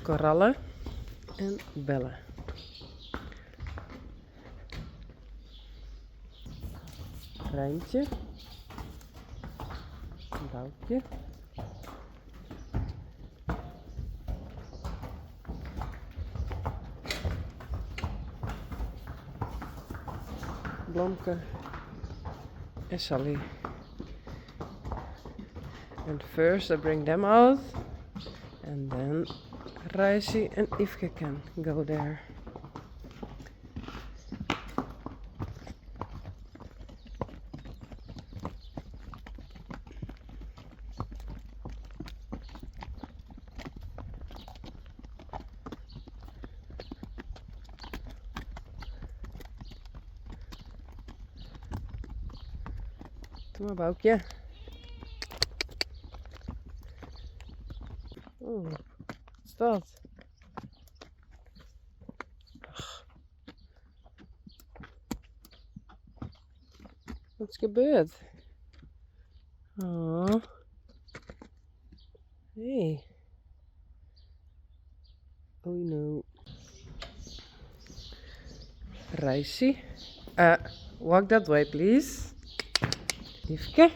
korallen en bellen. Rijntje, Boukje, Blomke en Sally. And first I bring them out, and then Reisi and Yveske can go there. Doe maar, Boukje. Oeh, wat is dat? Ach, wat is gebeurd? Oh. Hey. Oh no. Reisi. Walk that way, please. Yveske.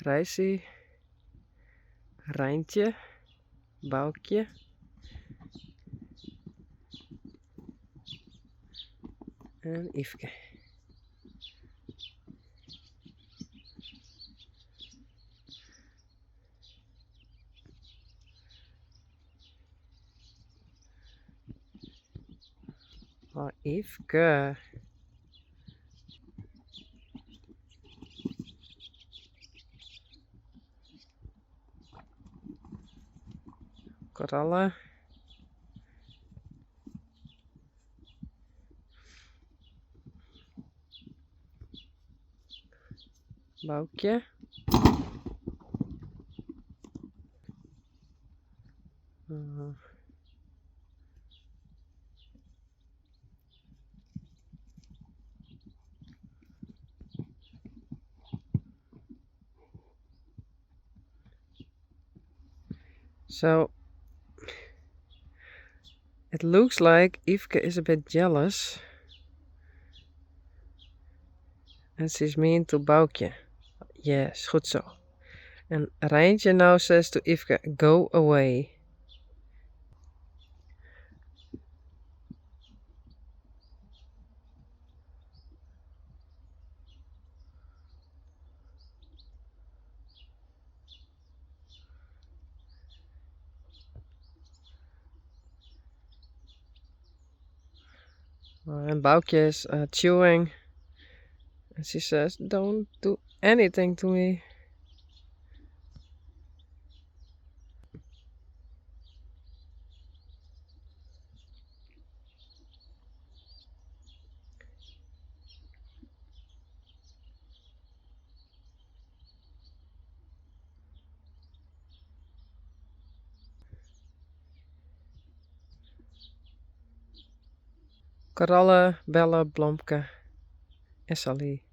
Reisi, Rijntje, Boukje, en Yveske. Oh, Yveske. korallen. Boukje. So it looks like Yveske is a bit jealous. And she's mean to Boukje. Yes, goed zo. And Rijntje now says to Yveske, go away. And Boukje is chewing. And she says, don't do anything to me. Korallen, Belle, Blomke en Sally.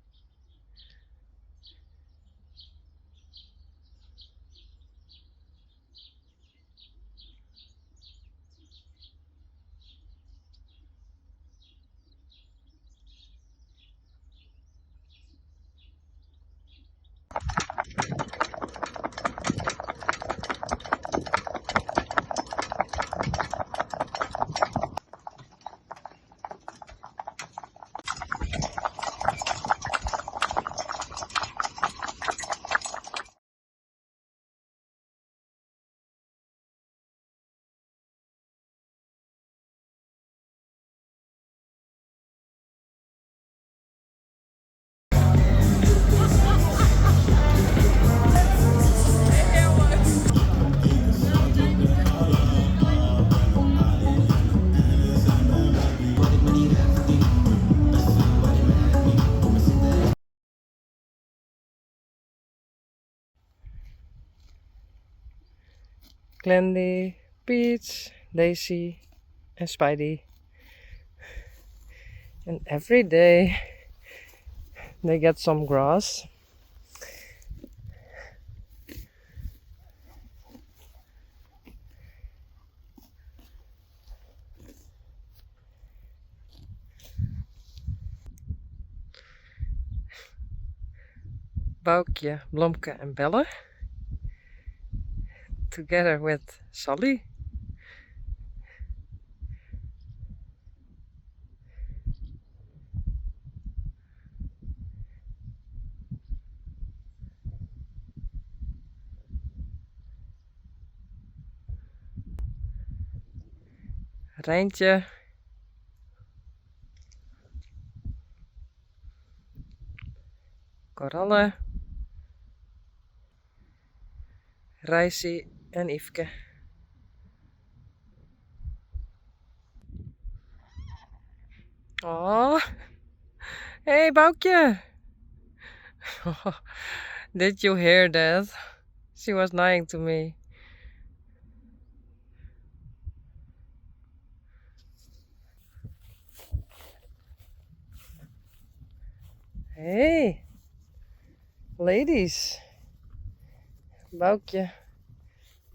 Glendy, Peach, Daisy and Spidey. And every day they get some grass. Boukje, Blomke and Belle. Together with Sally. Rijntje. Korallen. Rijsie en Yveske. Oh, hey Boukje. Did you hear that? She was lying to me. Hey, ladies. Boukje,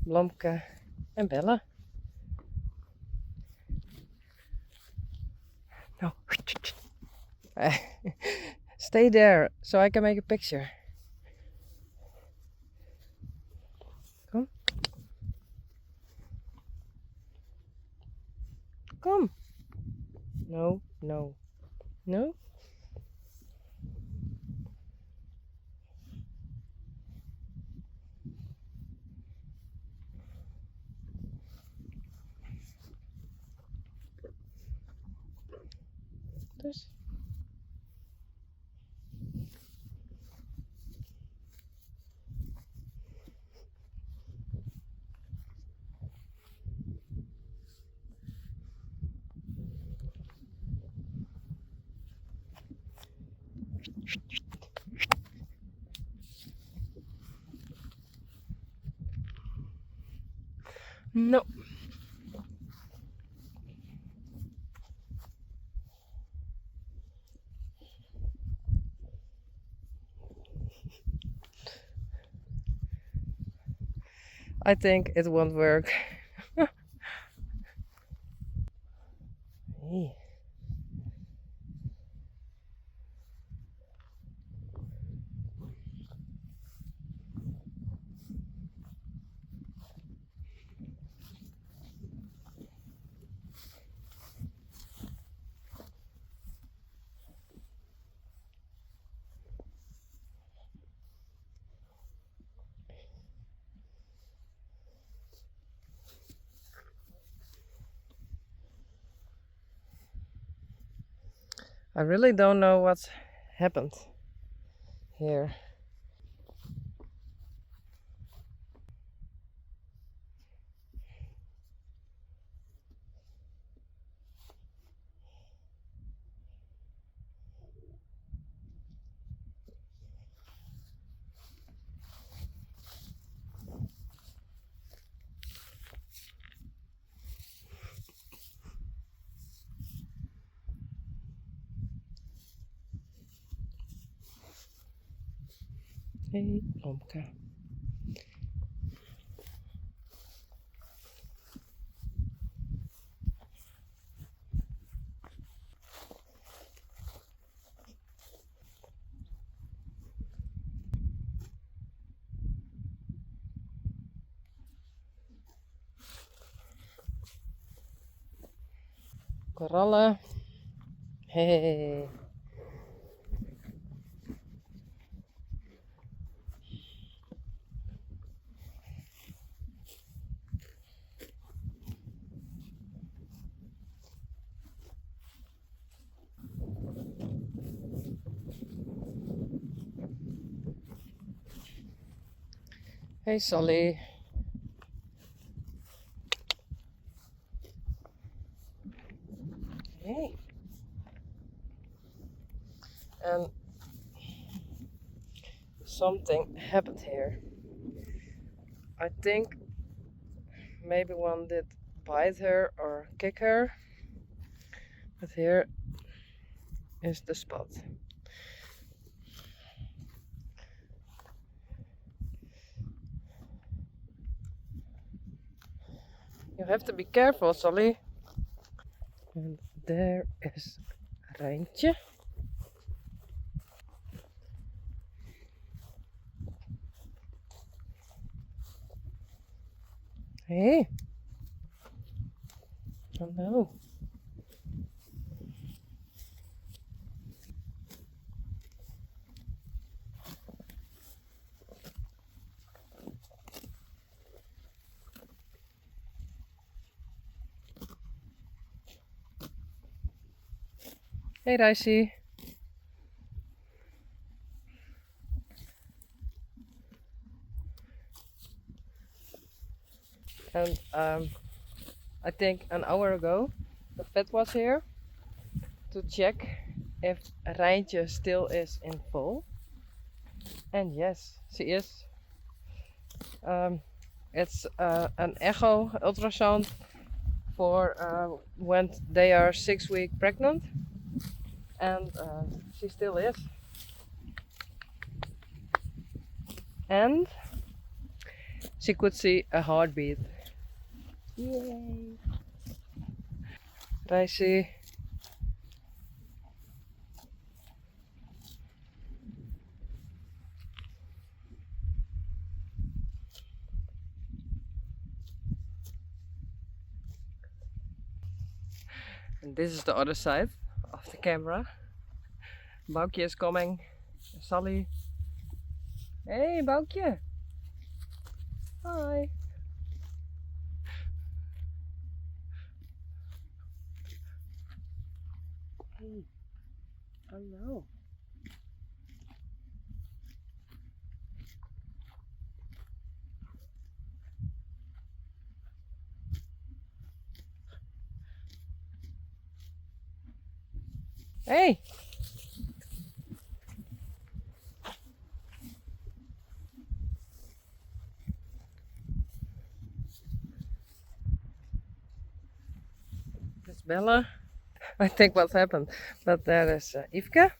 Blomke en Belle. No. Stay there so I can make a picture. Come. Come. No, no, no. Dus. No. I think it won't work. Hey. I really don't know what's happened here. Hey, Omka. Korallen. Hey. Hey, Sally. Hey. And something happened here. I think maybe one did bite her or kick her. But here is the spot. You have to be careful, Sally. And there is Rijntje. Hey. Oh no. Hey, Rijsie. And I think an hour ago the vet was here to check if Rijntje still is in full. And yes, she is. It's an echo ultrasound for when they are 6 weeks pregnant, and she still is. And she could see a heartbeat. Yay! Rijsie. And this is the other side of the camera. Boukje is coming. Sally. Hey, Boukje. Hi. Hey. Oh no. Hey. Bella. I think what's happened. But there is Yveske.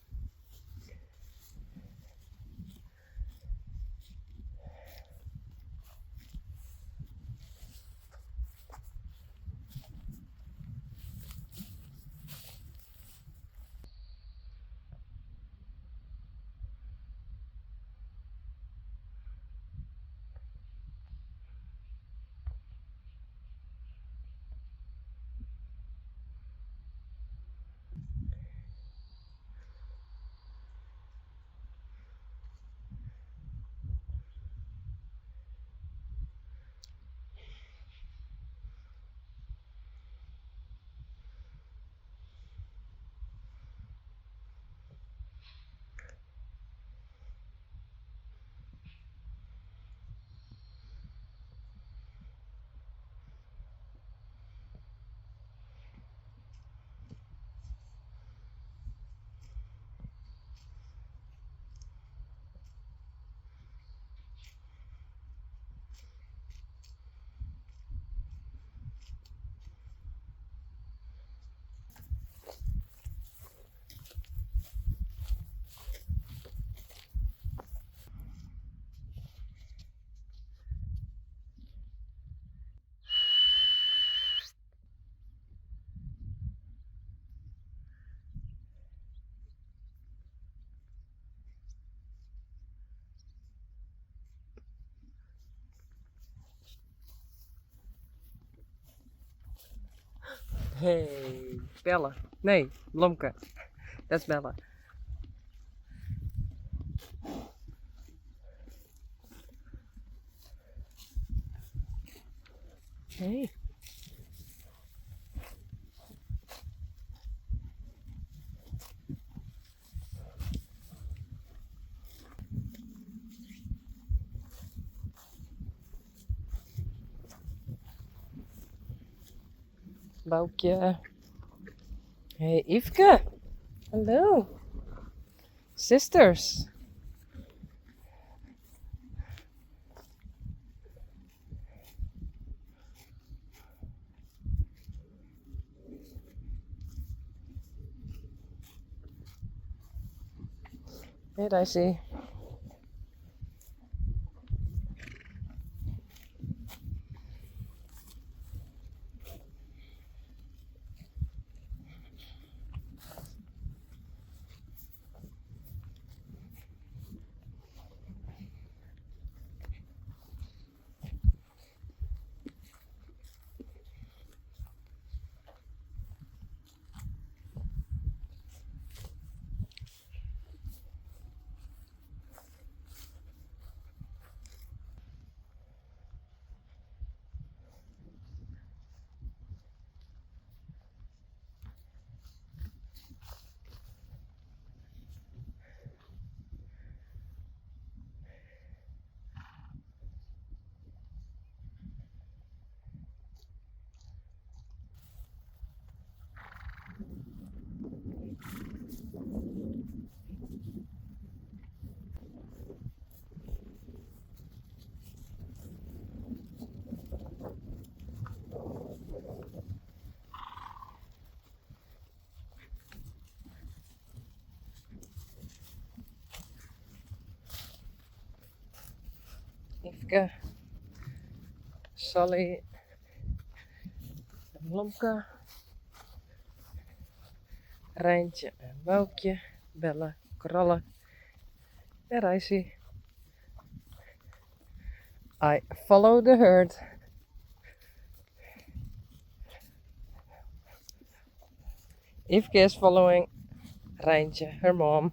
Hey, Bella. Nee, Blomke. That's Bella. Hey. Boukje. Hey, Yveske. Hello. Sisters. Hey, Daisy. Yveske. Sally. Blomke. Rijntje en Boukje. Bella. Kralle. En Daisy. I follow the herd. Yveske is following Rijntje, her mom.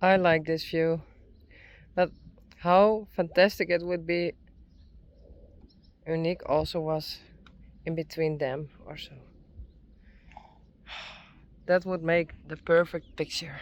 I like this view, but how fantastic it would be Unique also was in between them or so. That would make the perfect picture.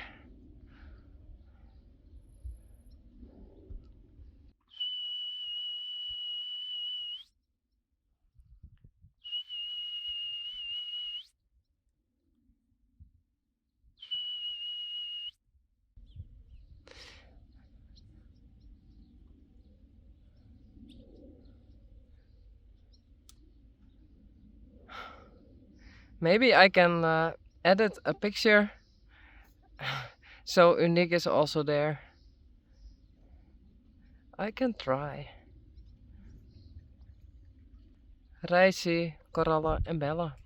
Maybe I can edit a picture so Unique is also there. I can try. Reisi, Coralla en Bella.